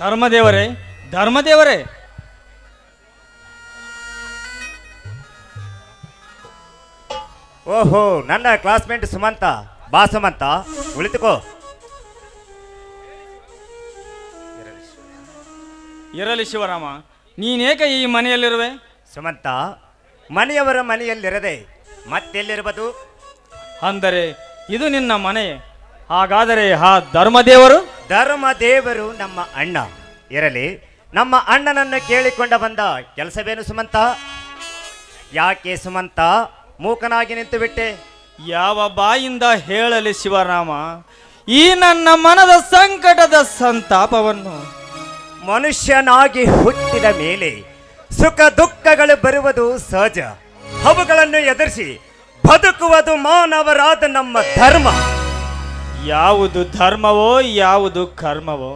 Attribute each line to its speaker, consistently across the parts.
Speaker 1: ಧರ್ಮದೇವರೇ, ಧರ್ಮದೇವರೇ,
Speaker 2: ಓಹೋ, ನನ್ನ ಕ್ಲಾಸ್ಮೇಟ್ ಸುಮಂತ. ಬಾ ಸುಮಂತ, ಉಳಿತುಕೋ.
Speaker 1: ಇರಲಿ ಶಿವರಾಮ, ನೀನೇಕೆ ಈ ಮನೆಯಲ್ಲಿರುವೆ?
Speaker 2: ಸುಮಂತ, ಮನೆಯವರ ಮನೆಯಲ್ಲಿರದೆ ಮತ್ತೆಲ್ಲಿರಬಹುದು?
Speaker 1: ಅಂದರೆ ಇದು ನಿನ್ನ ಮನೆ. ಹಾಗಾದರೆ ಆ ಧರ್ಮದೇವರು?
Speaker 2: ಧರ್ಮದೇವರು ನಮ್ಮ ಅಣ್ಣ. ಇರಲಿ, ನಮ್ಮ ಅಣ್ಣನನ್ನು ಕೇಳಿಕೊಂಡ ಬಂದ ಕೆಲಸವೇನು ಸುಮಂತ? ಯಾಕೆ ಸುಮಂತ ಮೂಕನಾಗಿ ನಿಂತು ಬಿಟ್ಟೆ?
Speaker 1: ಯಾವ ಬಾಯಿಂದ ಹೇಳಲಿ ಶಿವರಾಮ ಈ ನನ್ನ ಮನದ ಸಂಕಟದ ಸಂತಾಪವನ್ನು?
Speaker 2: ಮನುಷ್ಯನಾಗಿ ಹುಟ್ಟಿದ ಮೇಲೆ ಸುಖ ದುಃಖಗಳು ಬರುವುದು ಸಹಜ. ಅವುಗಳನ್ನು ಎದುರಿಸಿ ಬದುಕುವುದು ಮಾನವರಾದ ನಮ್ಮ ಧರ್ಮ.
Speaker 1: ಯಾವುದು ಧರ್ಮವೋ ಯಾವುದು ಕರ್ಮವೋ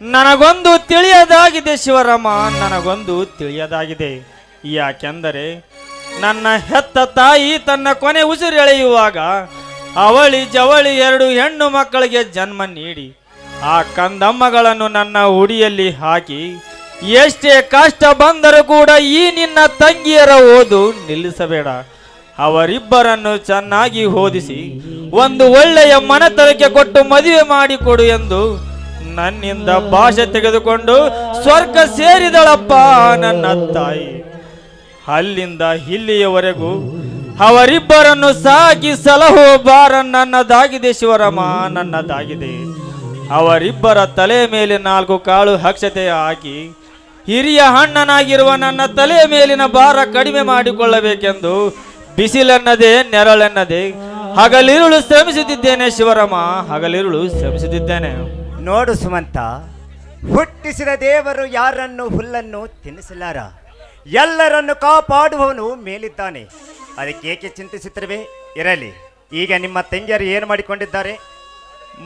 Speaker 1: ನನಗೊಂದು ತಿಳಿಯದಾಗಿದೆ ಶಿವರಾಮ, ನನಗೊಂದು ತಿಳಿಯದಾಗಿದೆ. ಯಾಕೆಂದರೆ ನನ್ನ ಹೆತ್ತ ತಾಯಿ ತನ್ನ ಕೊನೆ ಉಸಿರೆಳೆಯುವಾಗ ಅವಳಿ ಜವಳಿ 2 ಹೆಣ್ಣು ಮಕ್ಕಳಿಗೆ ಜನ್ಮ ನೀಡಿ ಆ ಕಂದಮ್ಮಗಳನ್ನು ನನ್ನ ಉಡಿಯಲ್ಲಿ ಹಾಕಿ ಎಷ್ಟೇ ಕಷ್ಟ ಬಂದರೂ ಕೂಡ ಈ ನಿನ್ನ ತಂಗಿಯರ ಓದು ನಿಲ್ಲಿಸಬೇಡ. ಅವರಿಬ್ಬರನ್ನು ಚೆನ್ನಾಗಿ ಓದಿಸಿ ಒಂದು ಒಳ್ಳೆಯ ಮನೆತನಕ್ಕೆ ಕೊಟ್ಟು ಮದುವೆ ಮಾಡಿಕೊಡು ಎಂದು ನನ್ನಿಂದ ಭಾಷೆ ತೆಗೆದುಕೊಂಡು ಸ್ವರ್ಗ ಸೇರಿದಳಪ್ಪ ನನ್ನ ತಾಯಿ. ಅಲ್ಲಿಂದ ಇಲ್ಲಿಯವರೆಗೂ ಅವರಿಬ್ಬರನ್ನು ಸಾಕಿ ಸಲಹುವ ಭಾರ ನನ್ನದಾಗಿದೆ ಶಿವರಾಮ, ನನ್ನದಾಗಿದೆ. ಅವರಿಬ್ಬರ ತಲೆ ಮೇಲೆ 4 ಕಾಳು ಅಕ್ಷತೆ ಹಾಕಿ ಹಿರಿಯ ಅಣ್ಣನಾಗಿರುವ ನನ್ನ ತಲೆ ಮೇಲಿನ ಭಾರ ಕಡಿಮೆ ಮಾಡಿಕೊಳ್ಳಬೇಕೆಂದು ಬಿಸಿಲೆನ್ನದೆ ನೆರಳೆನ್ನದೆ ಹಗಲಿರುಳು ಶ್ರಮಿಸುತ್ತಿದ್ದೇನೆ ಶಿವರಾಮ, ಹಗಲಿರುಳು ಶ್ರಮಿಸುತ್ತಿದ್ದೇನೆ.
Speaker 2: ನೋಡು ಸುಮಂತ, ಹುಟ್ಟಿಸಿದ ದೇವರು ಯಾರನ್ನು ಹುಲ್ಲನ್ನು ತಿನ್ನಿಸಲಾರ, ಎಲ್ಲರನ್ನು ಕಾಪಾಡುವವನು ಮೇಲಿದ್ದಾನೆ. ಅದಕ್ಕೇಕೆ ಚಿಂತಿಸುತ್ತಿರುವೆ? ಇರಲಿ, ಈಗ ನಿಮ್ಮ ತಂಗಿಯರು ಏನು ಮಾಡಿಕೊಂಡಿದ್ದಾರೆ?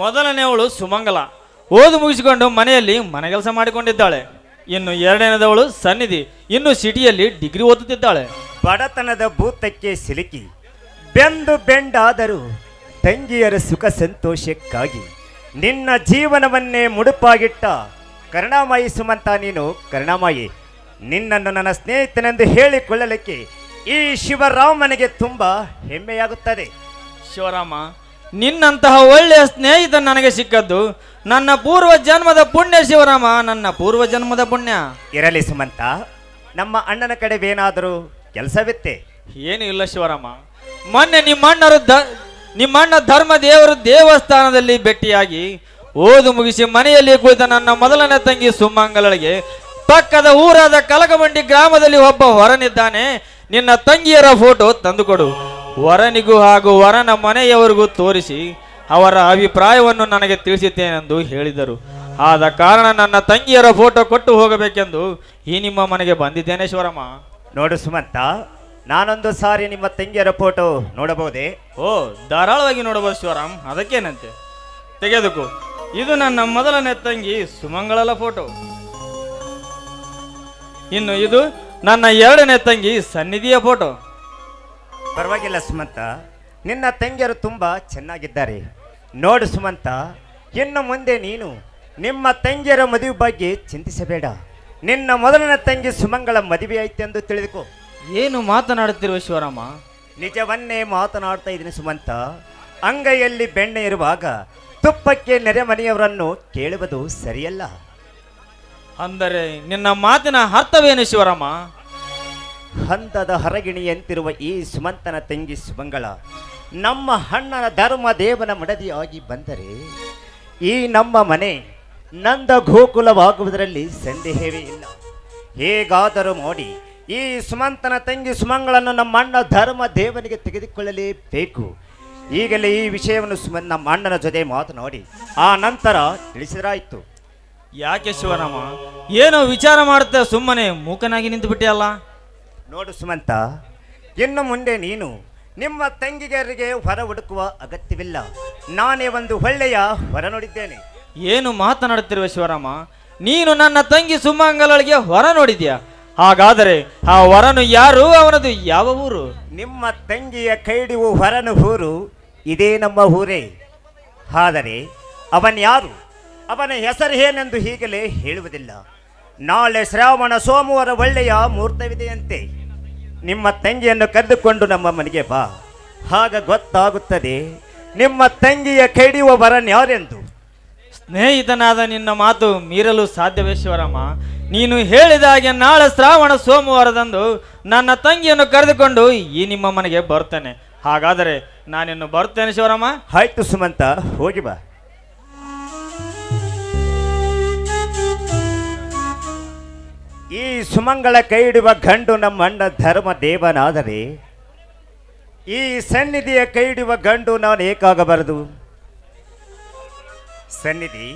Speaker 1: ಮೊದಲನೆಯವಳು ಸುಮಂಗಲ ಓದು ಮುಗಿಸಿಕೊಂಡು ಮನೆಯಲ್ಲಿ ಮನೆಗೆಲಸ ಮಾಡಿಕೊಂಡಿದ್ದಾಳೆ. ಇನ್ನು ಎರಡನೇದವಳು ಸನ್ನಿಧಿ, ಇನ್ನು ಸಿಟಿಯಲ್ಲಿ ಡಿಗ್ರಿ ಓದುತ್ತಿದ್ದಾಳೆ.
Speaker 2: ಬಡತನದ ಭೂತಕ್ಕೆ ಸಿಲುಕಿ ಬೆಂದು ಬೆಂಡಾದರೂ ತಂಗಿಯರ ಸುಖ ಸಂತೋಷಕ್ಕಾಗಿ ನಿನ್ನ ಜೀವನವನ್ನೇ ಮುಡುಪಾಗಿಟ್ಟ ಕರುಣಾಮಯಿ ಸುಮಂತ, ನೀನು ಕರುಣಾಮಯಿ. ನಿನ್ನನ್ನು ನನ್ನ ಸ್ನೇಹಿತನೆಂದು ಹೇಳಿಕೊಳ್ಳಲಿಕ್ಕೆ ಈ ಶಿವರಾಮನಿಗೆ ತುಂಬ ಹೆಮ್ಮೆಯಾಗುತ್ತದೆ.
Speaker 1: ಶಿವರಾಮ, ನಿನ್ನಂತಹ ಒಳ್ಳೆಯ ಸ್ನೇಹಿತ ನನಗೆ ಸಿಕ್ಕದ್ದು ನನ್ನ ಪೂರ್ವ ಜನ್ಮದ ಪುಣ್ಯ ಶಿವರಾಮ, ನನ್ನ ಪೂರ್ವ ಜನ್ಮದ ಪುಣ್ಯ.
Speaker 2: ಇರಲಿ ಸುಮಂತ, ನಮ್ಮ ಅಣ್ಣನ ಕಡೆವೇನಾದರೂ ಕೆಲಸವಿತ್ತೆ?
Speaker 1: ಏನು ಇಲ್ಲ ಶಿವರಾಮ, ಮೊನ್ನೆ ನಿಮ್ಮಣ್ಣ ಧರ್ಮದೇವರು ದೇವಸ್ಥಾನದಲ್ಲಿ ಭೇಟಿಯಾಗಿ ಓದು ಮುಗಿಸಿ ಮನೆಯಲ್ಲಿ ಕುಳಿತ ನನ್ನ ಮೊದಲನೇ ತಂಗಿ ಸುಮಂಗಲಳಿಗೆ ಪಕ್ಕದ ಊರಾದ ಕಲಕಮಂಡಿ ಗ್ರಾಮದಲ್ಲಿ ಒಬ್ಬ ವರನಿದ್ದಾನೆ, ನಿನ್ನ ತಂಗಿಯರ ಫೋಟೋ ತಂದುಕೊಡು, ವರನಿಗೂ ಹಾಗೂ ವರನ ಮನೆಯವರಿಗೂ ತೋರಿಸಿ ಅವರ ಅಭಿಪ್ರಾಯವನ್ನು ನನಗೆ ತಿಳಿಸುತ್ತೇನೆಂದು ಹೇಳಿದರು. ಆದ ಕಾರಣ ನನ್ನ ತಂಗಿಯರ ಫೋಟೋ ಕೊಟ್ಟು ಹೋಗಬೇಕೆಂದು ಈ ನಿಮ್ಮ ಮನೆಗೆ ಬಂದಿದ್ದೇನೆ ಶಿವರಾಮ.
Speaker 2: ನೋಡು ಸುಮಂತ, ನಾನೊಂದು ಸಾರಿ ನಿಮ್ಮ ತಂಗಿಯರ ಫೋಟೋ ನೋಡಬಹುದೇ?
Speaker 1: ಓ, ಧಾರಾಳವಾಗಿ ನೋಡಬಹುದು ಶಿವರಾಮ್, ಅದಕ್ಕೇನಂತೆ, ತೆಗೆದುಕೋ. ಇದು ನನ್ನ ಮೊದಲನೇ ತಂಗಿ ಸುಮಂಗಳಲ ಫೋಟೋ. ಇನ್ನು ಇದು ನನ್ನ ಎರಡನೇ ತಂಗಿ ಸನ್ನಿಧಿಯ ಫೋಟೋ.
Speaker 2: ಪರವಾಗಿಲ್ಲ ಸುಮಂತ, ನಿನ್ನ ತಂಗಿಯರು ತುಂಬ ಚೆನ್ನಾಗಿದ್ದಾರೆ. ನೋಡು ಸುಮಂತ, ಇನ್ನು ಮುಂದೆ ನೀನು ನಿಮ್ಮ ತಂಗಿಯರ ಮದುವೆ ಬಗ್ಗೆ ಚಿಂತಿಸಬೇಡ. ನಿನ್ನ ಮೊದಲನೇ ತಂಗಿ ಸುಮಂಗಳ ಮದುವೆ ಐತೆಂದು ತಿಳಿದುಕೋ.
Speaker 1: ಏನು ಮಾತನಾಡುತ್ತಿರುವ ಶಿವರಾಮ?
Speaker 2: ನಿಜವನ್ನೇ ಮಾತನಾಡ್ತಾ ಇದ್ದೀನಿ ಸುಮಂತ. ಅಂಗೈಯಲ್ಲಿ ಬೆಣ್ಣೆ ಇರುವಾಗ ತುಪ್ಪಕ್ಕೆ ನೆರೆಮನೆಯವರನ್ನು ಕೇಳುವುದು ಸರಿಯಲ್ಲ.
Speaker 1: ಅಂದರೆ ನಿನ್ನ ಮಾತಿನ ಅರ್ಥವೇನು ಶಿವರಾಮ?
Speaker 2: ಹಂತದ ಹರಗಿಣಿಯಂತಿರುವ ಈ ಸುಮಂತನ ತಂಗಿ ಸುಮಂಗಳ ನಮ್ಮ ಅಣ್ಣನ ಧರ್ಮದೇವನ ಮಡದಿಯಾಗಿ ಬಂದರೆ ಈ ನಮ್ಮ ಮನೆ ನಂದ ಗೋಕುಲವಾಗುವುದರಲ್ಲಿ ಸಂದೇಹವೇ ಇಲ್ಲ. ಹೇಗಾದರೂ ಮಾಡಿ ಈ ಸುಮಂತನ ತಂಗಿ ಸುಮಂಗಳನ್ನು ನಮ್ಮ ಅಣ್ಣ ಧರ್ಮದೇವನಿಗೆ ತೆಗೆದುಕೊಳ್ಳಲೇಬೇಕು. ಈಗಲೇ ಈ ವಿಷಯವನ್ನು ನಮ್ಮ ಅಣ್ಣನ ಜೊತೆ ಮಾತನಾಡಿ ಆ ನಂತರ ತಿಳಿಸಿದರಾಯಿತು.
Speaker 1: ಯಾಕೆ ಶಿವರಾಮ, ಏನೋ ವಿಚಾರ ಮಾಡುತ್ತಾ ಸುಮ್ಮನೆ ಮೂಕನಾಗಿ ನಿಂತು ಬಿಟ್ಟೆಯಲ್ಲ?
Speaker 2: ನೋಡು ಸುಮಂತ, ಇನ್ನು ಮುಂದೆ ನೀನು ನಿಮ್ಮ ತಂಗಿಗರಿಗೆ ಹೊರ ಹುಡುಕುವ ಅಗತ್ಯವಿಲ್ಲ. ನಾನೇ ಒಂದು ಒಳ್ಳೆಯ ಹೊರ ನೋಡಿದ್ದೇನೆ.
Speaker 1: ಏನು ಮಾತನಾಡುತ್ತಿರುವ ಶಿವರಾಮ? ನೀನು ನನ್ನ ತಂಗಿ ಸುಮಂಗಲಳಿಗೆ ಹೊರ ನೋಡಿದ್ಯಾ? ಹಾಗಾದರೆ ಆ ವರನು ಯಾರು? ಅವನದು ಯಾವ ಊರು?
Speaker 2: ನಿಮ್ಮ ತಂಗಿಯ ಕೈಡಿವು ಹೊರನ ಊರು ಇದೇ ನಮ್ಮ ಊರೇ. ಆದರೆ ಅವನ್ ಯಾರು, ಅವನ ಹೆಸರು ಏನೆಂದು ಈಗಲೇ ಹೇಳುವುದಿಲ್ಲ. ನಾಳೆ ಶ್ರಾವಣ ಸೋಮವಾರ ಒಳ್ಳೆಯ ಮುಹೂರ್ತವಿದೆಯಂತೆ. ನಿಮ್ಮ ತಂಗಿಯನ್ನು ಕರೆದುಕೊಂಡು ನಮ್ಮ ಮನೆಗೆ ಬಾ. ಆಗ ಗೊತ್ತಾಗುತ್ತದೆ ನಿಮ್ಮ ತಂಗಿಯ ಕೈಡಿಯುವ ಯಾರೆಂದು.
Speaker 1: ಸ್ನೇಹಿತನಾದ ನಿನ್ನ ಮಾತು ಮೀರಲು ಸಾಧ್ಯವೇ ಶಿವರಾಮ? ನೀನು ಹೇಳಿದ ಹಾಗೆ ನಾಳೆ ಶ್ರಾವಣ ಸೋಮವಾರದಂದು ನನ್ನ ತಂಗಿಯನ್ನು ಕರೆದುಕೊಂಡು ಈ ನಿಮ್ಮ ಮನೆಗೆ ಬರ್ತೇನೆ. ಹಾಗಾದರೆ ನಾನಿನ್ನು ಬರ್ತೇನೆ ಶಿವರಾಮ.
Speaker 2: ಆಯ್ತು ಸುಮಂತ, ಹೋಗಿ ಬಾ. ಈ ಸುಮಂಗಳ ಕೈ ಹಿಡುವ ಗಂಡು ನಮ್ಮ ಅಣ್ಣ ಧರ್ಮ ದೇವನಾದರೆ ಈ ಸನ್ನಿಧಿಯ ಕೈ ಹಿಡುವ ಗಂಡು ನಾನು ಏಕಾಗಬಾರದು. ಸನ್ನಿಧಿ,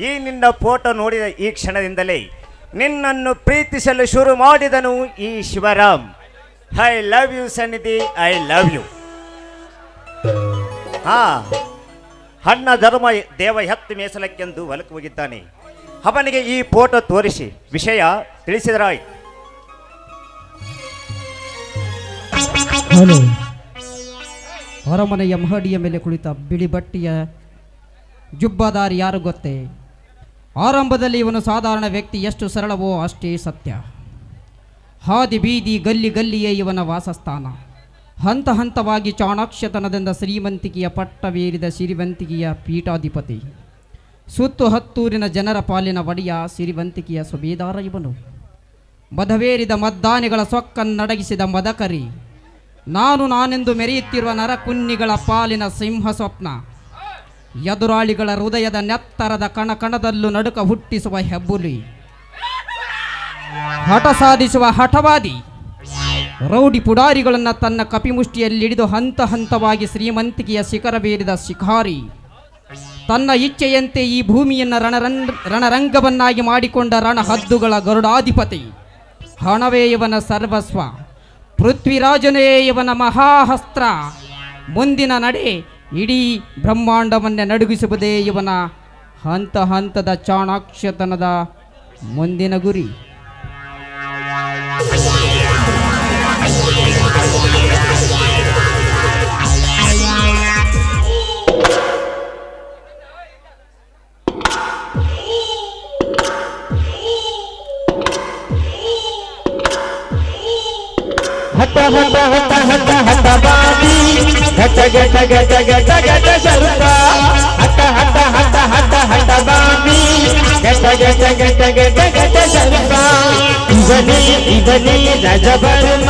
Speaker 2: ಈ ನಿನ್ನ ಫೋಟೋ ನೋಡಿದ ಈ ಕ್ಷಣದಿಂದಲೇ ನಿನ್ನನ್ನು ಪ್ರೀತಿಸಲು ಶುರು ಮಾಡಿದನು ಈ ಶಿವರಾಮ್. ಐ ಲವ್ ಯು ಸನ್ನಿಧಿ, ಐ ಲವ್ ಯು. ಅಣ್ಣ ಧರ್ಮ ದೇವ ಎತ್ತು ಮೇಸಲಕ್ಕೆಂದು ಹೊಲಕ್ಕೆ ಹೋಗಿದ್ದಾನೆ. ಅವನಿಗೆ ಈ ಫೋಟೋ ತೋರಿಸಿ ವಿಷಯ ತಿಳಿಸಿದರಾಯ್ತು.
Speaker 3: ಹಲೋ. ಅರಮನೆಯ ಮಹಡಿಯ ಮೇಲೆ ಕುಳಿತ ಬಿಳಿ ಬಟ್ಟೆಯ ಜುಬ್ಬಾದಾರಿ ಯಾರು ಗೊತ್ತೇ? ಆರಂಭದಲ್ಲಿ ಇವನು ಸಾಧಾರಣ ವ್ಯಕ್ತಿ, ಎಷ್ಟು ಸರಳವೋ ಅಷ್ಟೇ ಸತ್ಯ. ಹಾದಿ ಬೀದಿ ಗಲ್ಲಿ ಗಲ್ಲಿಯೇ ಇವನ ವಾಸಸ್ಥಾನ. ಹಂತ ಹಂತವಾಗಿ ಚಾಣಾಕ್ಷತನದಿಂದ ಶ್ರೀಮಂತಿಕೆಯ ಪಟ್ಟವೇರಿದ ಸಿರಿವಂತಿಕೆಯ ಪೀಠಾಧಿಪತಿ. ಸುತ್ತು ಹತ್ತೂರಿನ ಜನರ ಪಾಲಿನ ಒಡೆಯ ಸಿರಿವಂತಿಕೆಯ ಸುಬೇದಾರ ಇವನು. ಮದವೇರಿದ ಮದ್ದಾನೆಗಳ ಸೊಕ್ಕನ್ನಡಗಿಸಿದ ಮದಕರಿ. ನಾನೆಂದು ಮೆರೆಯುತ್ತಿರುವ ನರಕುನ್ನಿಗಳ ಪಾಲಿನ ಸಿಂಹ ಸ್ವಪ್ನ. ಎದುರಾಳಿಗಳ ಹೃದಯದ ನೆತ್ತರದ ಕಣಕಣದಲ್ಲೂ ನಡುಕ ಹುಟ್ಟಿಸುವ ಹೆಬ್ಬುಲಿ. ಹಠ ಸಾಧಿಸುವ ಹಠವಾದಿ. ರೌಡಿ ಪುಡಾರಿಗಳನ್ನು ತನ್ನ ಕಪಿಮುಷ್ಟಿಯಲ್ಲಿಡಿದು ಹಂತ ಹಂತವಾಗಿ ಶ್ರೀಮಂತಿಕೆಯ ಶಿಖರಬೇರಿದ ಶಿಖಾರಿ. ತನ್ನ ಇಚ್ಛೆಯಂತೆ ಈ ಭೂಮಿಯನ್ನು ರಣರಂಗವನ್ನಾಗಿ ಮಾಡಿಕೊಂಡ ರಣಹದ್ದುಗಳ ಗರುಡಾಧಿಪತಿ. ಹಣವೇ ಇವನ ಸರ್ವಸ್ವ, ಪೃಥ್ವಿರಾಜನೇ ಇವನ ಮಹಾಹಸ್ತ್ರ. ಮುಂದಿನ ನಡೆ ಇಡೀ ಬ್ರಹ್ಮಾಂಡವನ್ನೇ ನಡುಗಿಸುವುದೇ ಇವನ ಹಂತ ಹಂತದ ಚಾಣಾಕ್ಷತನದ ಮುಂದಿನ ಗುರಿ.
Speaker 4: ಹಠ ಹಠ ಹಠ ಹಠ ಹಠ ಬಾಬಿ ಘಟ ಘಟ ಘಟ ಘಟ ಘಟ ಶರುತ. ಹಠ ಹಠ ಹಠ ಹಠ ಹಠ ಬಾಬಿ ಘಟ ಘಟ ಘಟ ಘಟ ಘಟ ಶರುತ. ಇವನೇ ರಜವರ್ಮ,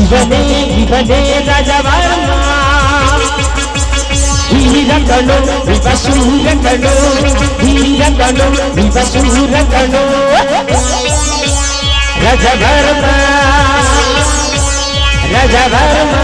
Speaker 4: ಇವನೇ ರಜವರ್ಮ. ಧೀರಗಳು ವಿವಶೂರಗಳು, ಧೀರಗಳು ವಿವಶೂರಗಳು. ರಜವರ್ಮ ರಜವರ್ಮ.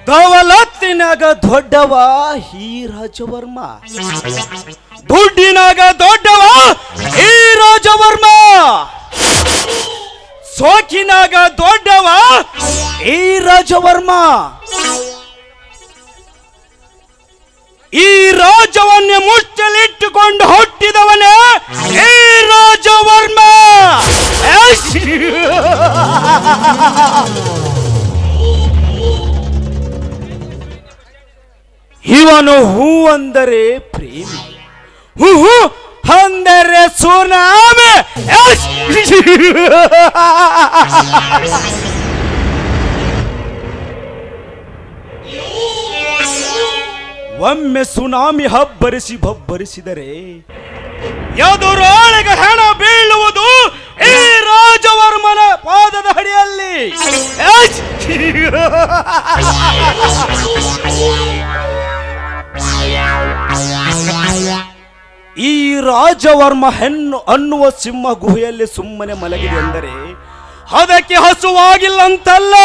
Speaker 5: ದವಲತ್ತಿನಾಗ ದೊಡ್ಡವ ಈ ರಾಜವರ್ಮ, ದುಡ್ಡಿನಾಗ ದೊಡ್ಡವ ಈ ರಾಜವರ್ಮ, ಸೋಕಿನಾಗ ದೊಡ್ಡವ ಈ ರಾಜವರ್ಮ. ಈ ರಾಜವನ್ನೇ ಮುಚ್ಚಲಿಟ್ಟುಕೊಂಡು ಹುಟ್ಟಿದವನೇ ಈ ರಾಜವರ್ಮ. ಇವನು ಹೂ ಅಂದರೆ ಪ್ರೇಮಿ, ಹೂ ಅಂದರೆ ಸುನಾಮಿ. ಒಮ್ಮೆ ಸುನಾಮಿ ಭಬ್ಬರಿಸಿದರೆ ಎದುರಾಳಿಗೆ ಹೆಣ ಬೀಳುವುದು ಈ ರಾಜವರ್ಮನ ಪಾದದ ಅಡಿಯಲ್ಲಿ. ಈ ರಾಜವರ್ಮ ಹೆಣ್ಣು ಅನ್ನುವ ಸಿಂಹ ಗುಹೆಯಲ್ಲಿ ಸುಮ್ಮನೆ ಮಲಗಿದೆ ಎಂದರೆ ಅದಕ್ಕೆ ಹಸುವಾಗಿಲ್ಲ ಅಂತಲ್ಲ,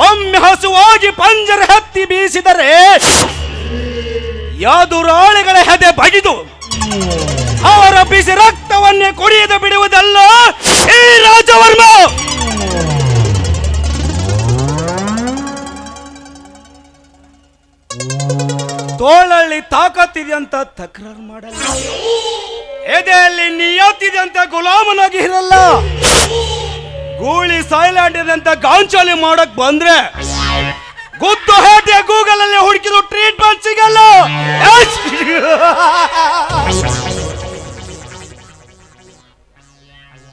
Speaker 5: ಒಮ್ಮೆ ಹಸುವಾಗಿ ಪಂಜರ ಹತ್ತಿ ಬೀಸಿದರೆ ಯಾದುರಾಳಿಗಳ ಹೆದೆ ಬಗಿದು ಅವರ ಬಿಸಿ ರಕ್ತವನ್ನೇ ಕುಡಿಯದೆ ಬಿಡುವುದಲ್ಲ ಈ ರಾಜವರ್ಮ. ತೋಳಲ್ಲಿ ತಾಕತ್ತಿದೆ ಅಂತ ತಕರಾರು ಮಾಡಲ್ಲ, ಎದೆಯಲ್ಲಿ ನಿಯತ್ತಿದೆ ಅಂತ ಗುಲಾಮನಾಗಿ ಇರಲ್ಲ. ಗೂಳಿ ಸೈಲಾಂಡ್ ಅಂತ ಗಾಂಚಾಲಿ ಮಾಡಕ್ ಬಂದ್ರೆ ಗುದ್ದು ಹೇಟೆ ಗೂಗಲ್ ಅಲ್ಲಿ ಹುಡುಕಿದ್ರು ಟ್ರೀಟ್ಮೆಂಟ್ ಸಿಗಲ್ಲ.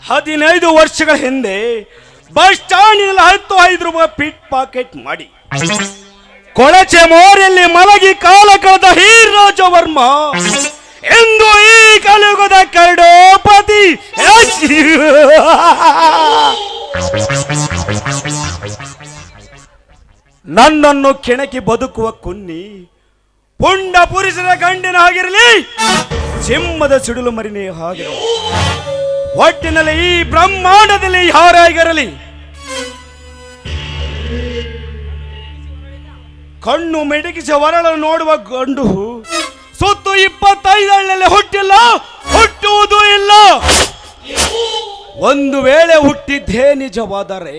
Speaker 5: 15 ವರ್ಷಗಳ ಹಿಂದೆ ಬಸ್ ಸ್ಟ್ಯಾಂಡಿನಲ್ಲಿ 5 ರೂಪಾಯಿ ಪಿಟ್ ಪಾಕೆಟ್ ಮಾಡಿ ಕೊಳಚೆ ಮೋರಿಯಲ್ಲಿ ಮಲಗಿ ಕಾಲ ಕಳೆದ ಈ ರಾಜವರ್ಮ ಎಂದು ಈ ಕಲಿಯುಗದ ಕರಡೋಪತಿ. ನನ್ನನ್ನು ಕೆಣಕಿ ಬದುಕುವ ಕುನ್ನಿ ಪುಂಡ ಪುರುಷರ ಗಂಡಿನ ಆಗಿರಲಿ, ಸಿಂಹದ ಸಿಡಿಲು ಮರಿನೇ ಆಗಿರಲಿ, ಒಟ್ಟಿನಲ್ಲಿ ಈ ಬ್ರಹ್ಮಾಂಡದಲ್ಲಿ ಯಾರಾಗಿರಲಿ, ಕಣ್ಣು ಮಿಟಕಿಸಿ ಹೊರಳನ್ನು ನೋಡುವ ಗಂಡು ಸುತ್ತು 25 ಹುಟ್ಟಿಲ್ಲ, ಹುಟ್ಟುವುದೂ ಇಲ್ಲ. ಒಂದು ವೇಳೆ ಹುಟ್ಟಿದ್ದೇ ನಿಜವಾದರೆ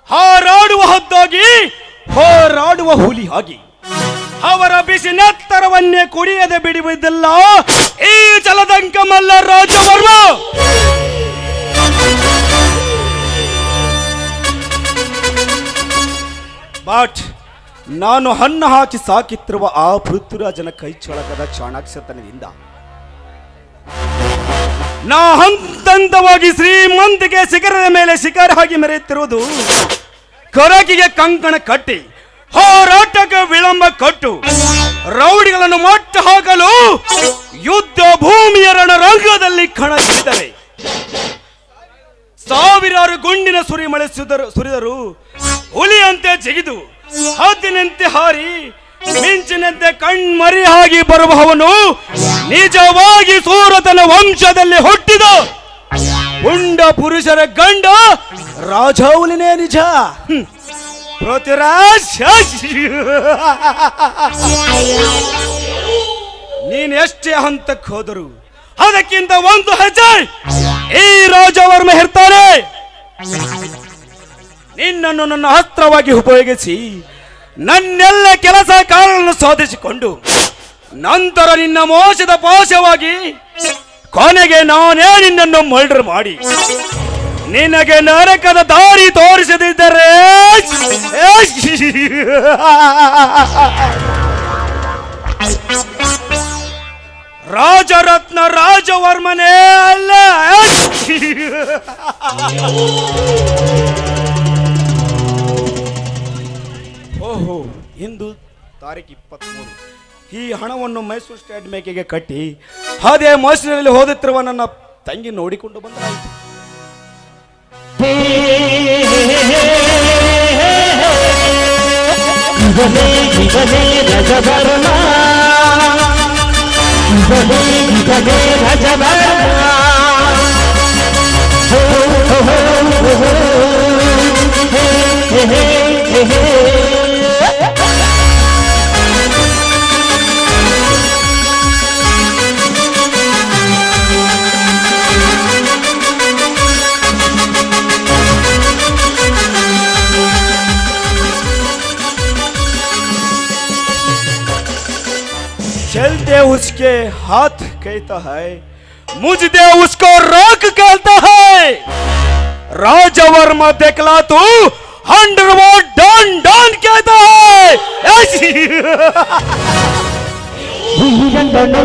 Speaker 5: ಹಾರಾಡುವ ಹದ್ದಾಗಿ, ಹೋರಾಡುವ ಹುಲಿಯಾಗಿ ಅವರ ಬಿಸಿ ನೆತ್ತರವನ್ನೇ ಕುಡಿಯದೆ ಬಿಡುವುದಿಲ್ಲ ಈ ಜಲದಂಕ ಮಲ್ಲ ರಾಜವರ್ಮ. ಬಟ್ ನಾನು ಹಣ್ಣು ಹಾಕಿ ಸಾಕಿತ್ತಿರುವ ಆ ಪೃಥ್ವಿರಾಜನ ಕೈಚೊಳಗದ ಚಾಣಾಕ್ಷತನದಿಂದ ನಾ ಹಂತವಾಗಿ ಶ್ರೀಮಂತಿಗೆ ಶಿಖರದ ಮೇಲೆ ಶಿಖರ ಆಗಿ ಮೆರೆಯುತ್ತಿರುವುದು, ಕೊರಗಿಗೆ ಕಂಕಣ ಕಟ್ಟಿ ಹೋರಾಟಕ್ಕೆ ವಿಳಂಬ ಕೊಟ್ಟು ರೌಡಿಗಳನ್ನು ಮಟ್ಟ ಹಾಕಲು ಯುದ್ಧ ಭೂಮಿಯ ರಣರಂಗದಲ್ಲಿ ಕಣಕ್ಕಿಳಿದರೆ ಸಾವಿರಾರು ಗುಂಡಿನ ಸುರಿಮಳೆ ಸುರಿದರು ಹುಲಿಯಂತೆ ಜಿಗಿದು ಹದ್ದಿನಂತೆ ಹಾರಿ ಮಿಂಚಿನಂತೆ ಕಣ್ಮರಿ ಆಗಿ ಬರುವವನು ನಿಜವಾಗಿ ಸೂರತನ ವಂಶದಲ್ಲಿ ಹುಟ್ಟಿದ ಪುಂಡ ಪುರುಷರ ಗಂಡ ರಾಜೌಲಿನೇ ನಿಜ. ಪೃಥ್ವಿರಾಜ್, ನೀನ್ ಎಷ್ಟೇ ಹಂತಕ್ಕೆ ಹೋದರು ಅದಕ್ಕಿಂತ ಒಂದು ಹೆಜ್ಜೆ ಈ ರಾಜವರ್ಮ ಇರ್ತಾರೆ. ನಿನ್ನನ್ನು ನನ್ನ ಅಸ್ತ್ರವಾಗಿ ಉಪಯೋಗಿಸಿ ನನ್ನೆಲ್ಲ ಕೆಲಸ ಕಾರ್ಯಗಳನ್ನು ಸಾಧಿಸಿಕೊಂಡು ನಂತರ ನಿನ್ನ ಮೋಸದ ಪಾಶವಾಗಿ ಕೊನೆಗೆ ನಾನೇ ನಿನ್ನನ್ನು ಮರ್ಡರ್ ಮಾಡಿ ನಿನಗೆ ನರಕದ ದಾರಿ ತೋರಿಸದಿದ್ದರೆ ರಾಜರತ್ನ ರಾಜವರ್ಮನೇ ಅಲ್ಲ. ಓಹೋ, ಇಂದು ತಾರೀಕು 23. ಈ ಹಣವನ್ನು ಮೈಸೂರು ಸ್ಟೇಟ್ ಮೇಕೆಗೆ ಕಟ್ಟಿ ಅದೇ ಮೈಸೂರಿನಲ್ಲಿ ಓದುತ್ತಿರುವ ನನ್ನ ತಂಗಿ ನೋಡಿಕೊಂಡು ಬಂದಾಯಿತು. चलते उसके हाथ कहता है, मुझे उसको रोक कहता है. राजवर्मा देखला तू 100 वोट डन डन कहता है.
Speaker 4: ಶ್ರೀರಂಗನು